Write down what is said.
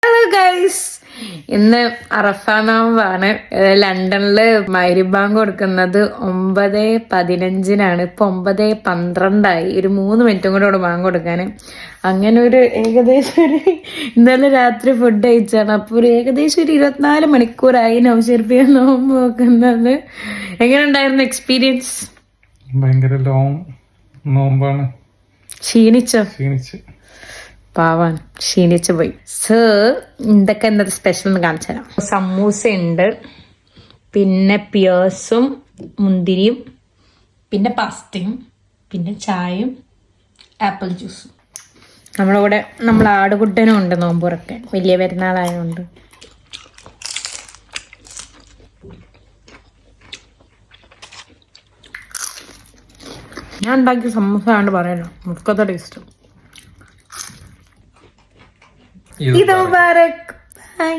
Hello guys, ഇന്ന് അറഫ നോമ്പാണ്. ലണ്ടനില് മഗ്‌രിബ് bank കൊടുക്കുന്നത് 9:15 ഇപ്പൊ 9:12 ഒരു 3 മിനിറ്റും കൂടെ ബാങ്ക് കൊടുക്കാന്. അങ്ങനെ ഒരു ഏകദേശം ഇന്നലെ രാത്രി ഫുഡ് കഴിച്ചാണ്. അപ്പൊ ഒരു ഏകദേശം 24 മണിക്കൂറായി നൗഷർപ്പിയ നോമ്പ് നോക്കുന്നത്. എങ്ങനെ ഉണ്ടായിരുന്നു എക്സ്പീരിയൻസ്? ഭയങ്കര ലോങ് നോമ്പാണ്. ക്ഷീണിച്ചു പാവാൻ ക്ഷീണിച്ചു പോയി. എന്തൊക്കെ ഇന്നത്തെ സ്പെഷ്യൽ എന്ന് കാണിച്ചു തരാം. സമൂസ ഉണ്ട്, പിന്നെ പിയേഴ്സും മുന്തിരിയും, പിന്നെ പാസ്തയും, പിന്നെ ചായയും ആപ്പിൾ ജ്യൂസും. നമ്മൾ ആടുകുട്ടനും ഉണ്ട് നോമ്പുറക്കാൻ, വലിയ പെരുന്നാളായതുകൊണ്ട്. ഞാൻ ഉണ്ടാക്കിയ സമൂസ ആണ്ട് പറയല്ലോ, മുക്കത്തെ ടേസ്റ്റ്. ഈദ് മുബാറക്. ബൈ.